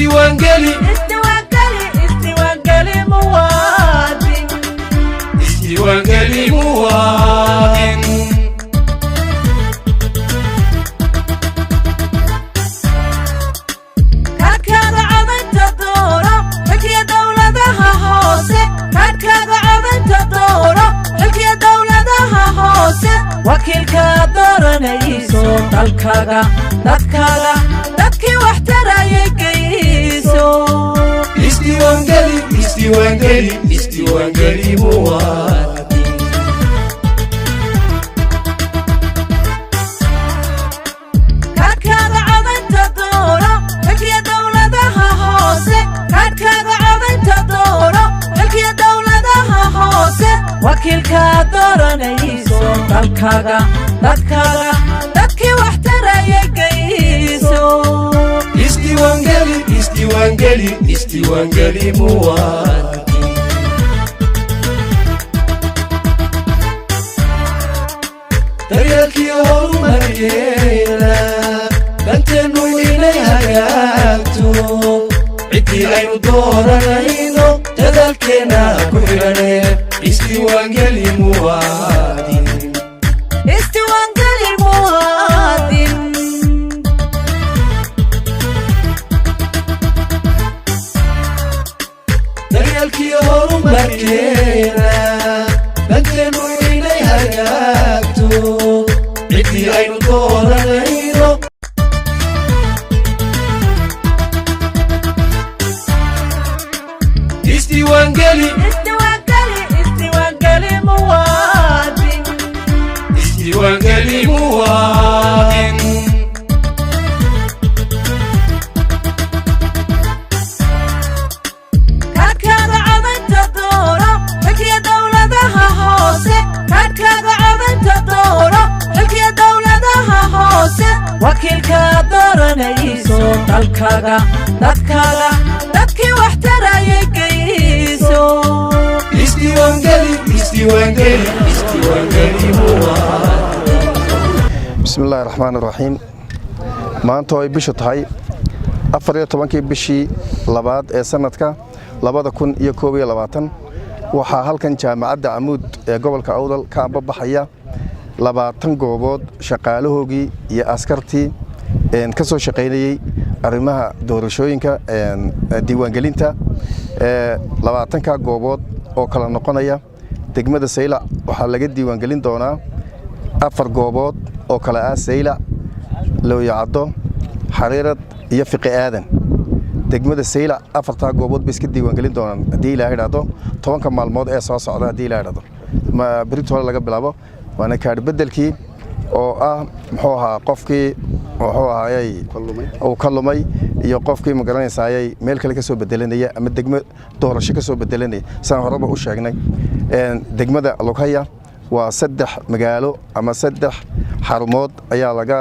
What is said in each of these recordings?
isdiiwaangeli muwaadin isdiiwaangeli muwaadin kaadkaaga codaynta dooro xilkiya dawladaha hoose kaadkaaga codaynta dooro xilkiya dawladaha hoose wakiilka dooranayso dalkaaga dadkaaga dadkii wax tarayay geyso isdiiwaangeli muwaadin kaadkaaga codaynta dooro xilkiya dawladaha hoose kaadkaaga codaynta dooro xilkiya dawladaha hoose wakiilka dooranayso dalkaaga dadkaaga dadkii wax tarayay geyso isdiiwaangeli muwaadin daryeelkii horumaryeena danteennu inay hagaagto ciddii aynu dooranayno dadaalkeenna ku xidhane isdiiwaangeli muwaadin isdiiwaangeli muwaadin daryeelkii horumarkeena danteennu inay hagaagto ciddii aynu dooranayno isdiiwaangeli muwaadin isdiiwaangeli muwaadin kaadkaaga codaynta dooro xilkiya dawladaha hoose kaadkaaga codaynta dooro xilkiya dawladaha hoose wakiilka dooranayso dalkaaga dadkaaga dadkii wax tarayay geyso isdiiwaangeli muwaadin bismillaahi raxmaani raxiim maanta oo ay bishu tahay 14 bishii labaad ee sanadka 2021 waxaa halkan jaamacadda Camuud ee gobolka Awdal ka ambabaxaya 20 goobood shaqaalahoogii iyo askartii ka soo shaqeynayay arrimaha doorashooyinka diiwaangelinta 20 goobood oo kala noqonaya degmada Saylac waxaa laga diiwaangelin doonaa 4 goobood oo kala ah Saylac Looyacado Xariirad iyo Fiqi Aadan degmada Saylac 4 goobood bay iska diiwaangelin doonaan hadii Ilaahay yiraahdo 10 maalmood ee soo socda hadii Ilaahay yiraahdo ma berito laga bilaabo waana kaad bedelkii oo ah muxuu ahaa qofkii wuxuu ahaayay oo kalumay iyo qofkii ma garanaysaayay meel kale ka soo bedelanaya ama degmo doorasho ka soo bedelanaya saan horeba u sheegnay degmada Lughaya waa 3 magaalo ama 3 xarumood ayaa laga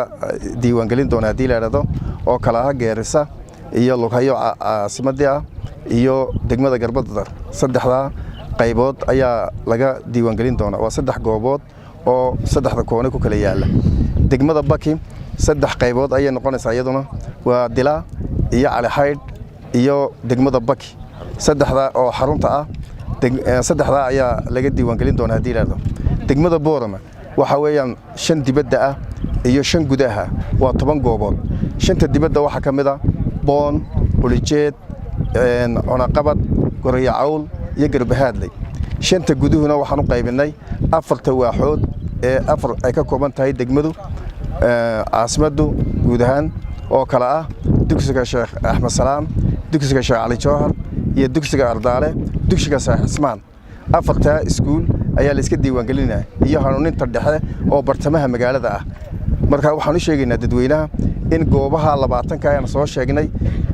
diiwaangelin doonaa hadii la yiraahdo oo kala ah Geerisa iyo Lughayo caasimadda iyo degmada Garbadar 3 qaybood ayaa laga diiwaangelin doonaa waa 3 goobood oo 3 koone ku kala yaala degmada Baki 3 qaybood ayay noqonaysaa iyaduna waa Dila iyo Cali Xayd iyo degmada Baki 3 oo xarunta ah 3 ayaa laga diiwaangelin doonaa hadii la yiraahdo degmada Boorama waxa weeyaan 5 dibadda ah iyo 5 gudaha waa 10 goobood 5 dibadda waxa kamid ah Boon Qulijeed Cunaqabad Gorayo Cawl iyo Garbahaadley 5 guduhuna waxaan u qaybinay 4 waaxood ee 4 ay ka kooban tahay degmadu caasimadu guud ahaan oo kala ah dugsiga Sheekh Axmed Salaam dugsiga Sheekh Cali Jawhar iyo dugsiga Ardaale dugsiga Sheekh Ismaan 4 iskuul ayaa la iska diiwaangelinaa iyo hanuuninta dhexe oo bartamaha magaalada ah marka waxaan u sheegaynaa dadweynaha in goobaha 20 ayaan soo sheegnay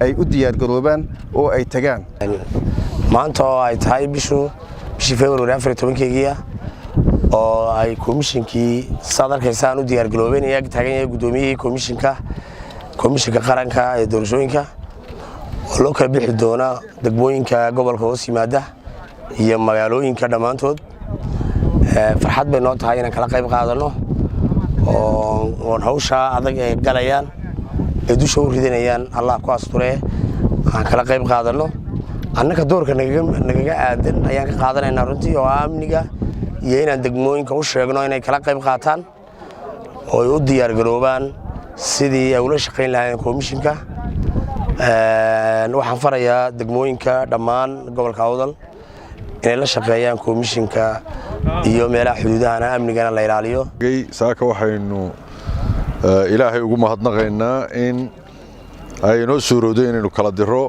ay u diyaar garoobaan oo ay tagaan maanta oo ay tahay bishii February 14 oo ay komishinkii sadarkaysan u diyaar garoobeen iyaga taagan yahay gudoomiyihii komishinka qaranka ee doorashooyinka oo loo kala bixi doona degmooyinka gobolka hoos yimaada iyo magaalooyinka dhamaantood farxad bay noo tahay inaan kala qayb qaadano oo hawsha adag ee galayaan ee dusha u ridanayaan Allah ku asture aan kala qayb qaadano annaka doorka nagaga aadan ayaan ka qaadanaynaa runtii oo amniga iyo inaan degmooyinka u sheegno inay kala qayb qaataan oo ay u diyaar garoobaan sidii ay ula shaqayn lahaayeen komishinka waxaan farayaa degmooyinka dhammaan gobolka Awdal inay la shaqeeyaan komishinka iyo meelaha xuduudahana amnigana la ilaaliyo saaka waxaynu ilaahay ugu mahadnaqaynaa in ay noo suurowday inaynu kala diro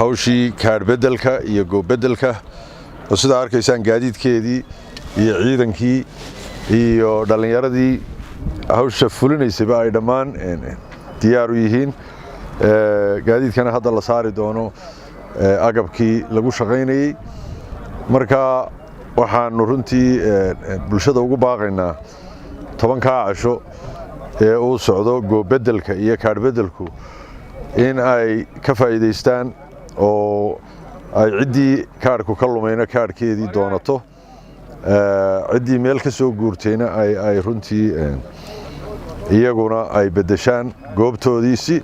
hawshii kaadh bedelka iyo goob bedelka oo sidaa arkaysaan gaadiidkeedii iyo ciidankii iyo dhallinyaradii hawsha fulinaysayba ay dhammaan diyaar u yihiin gaadiidkana hadda la saari doono agabkii lagu shaqaynayay marka waxaanu runtii bulshada ugu baaqaynaa 10 casho ee uu socdo goob bedelka iyo kaadh bedelku in ay ka faa'iideystaan oo ay ciddii kaadhku ka lumayna kaadhkeedii doonato ciddii meel ka soo guurtayna ay runtii iyaguna ay bedeshaan goobtoodii si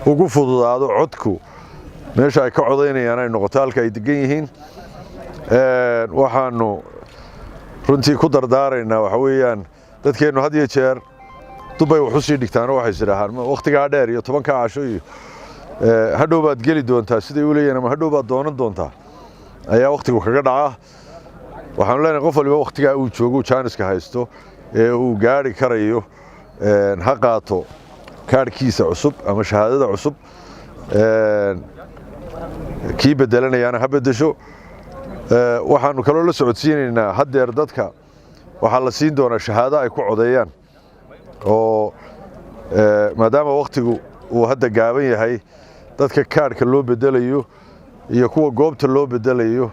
ugu fududaado codku meesha ay ka codaynayaan ay noqoto halka ay degan yihiin waxaanu runtii ku dardaaraynaa waxa weeyaan dadkeennu had iyo jeer dubay wax u sii dhigtaano waxay sidaahaan waqtigaa dheer iyo 10 casho iyo hadhow baad geli doontaa siday u leeyahay ama hadhow baad doonan doontaa ayaa waqtigu kaga dhaca waxaan leenahay qof waliba waqtigaa uu joogo jaaniska haysto ee uu gaari karayo ha qaato kaadhkiisa cusub ama shahaadada cusub kii bedelanayana ha bedesho waxaanu kaloo la socodsiinaynaa haddeer dadka waxaa la siin doonaa shahaado ay ku codeeyaan oo maadaama waqtigu uu hadda gaaban yahay dadka kaadhka loo bedelayo iyo kuwa goobta loo bedelayo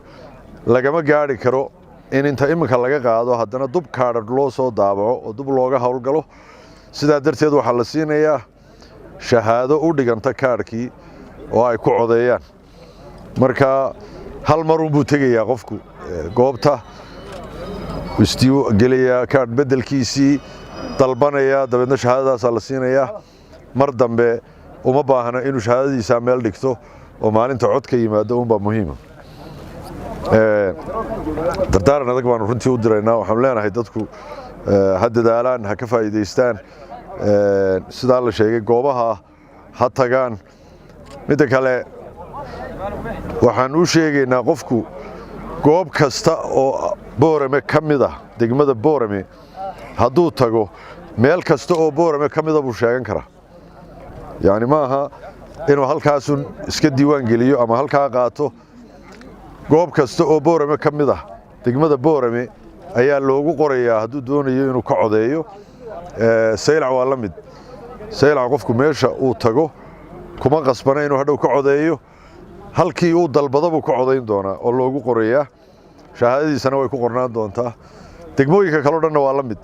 lagama gaari karo in inta iminka laga qaado haddana dub kaadhar loo soo daabaco oo dub looga howlgalo sidaa darteed waxaa la siinayaa shahaado u dhiganta kaadhkii oo ay ku codeeyaan marka hal mar unbuu tegayaa qofku goobta gelaya kaadh bedelkiisii dalbanaya dabeedna shahaadadaasaa la siinayaa mar dambe uma baahna inuu shahaadadiisa meel dhigto oo maalinta cod ka yimaado unbaa muhiima dardaaran adag baanu runtii u diraynaa waxaanu leenahay dadku ha dadaalaan ha ka faa'iidaystaan sidaa la sheegay goobaha ha tagaan midda kale waxaan u sheegaynaa qofku goob kasta oo Boorame ka mid ah degmada Boorame hadduu tago meel kasta oo Boorame ka mid ah buu sheegan karaa yani maaha inuu halkaasun iska diiwaan geliyo ama halkaa qaato goob kasta oo Boorame ka mid ah degmada Boorame ayaa loogu qorayaa hadduu doonayo inuu ka codeeyo saylac waa la mid saylac qofku meesha uu tago kuma qasbana inuu hadhow ka codeeyo halkii uu dalbado buu ka codeyn doonaa oo loogu qorayaa shahaadadiisana way ku qornaan doontaa degmooyinka kale oo dhanna waa la mid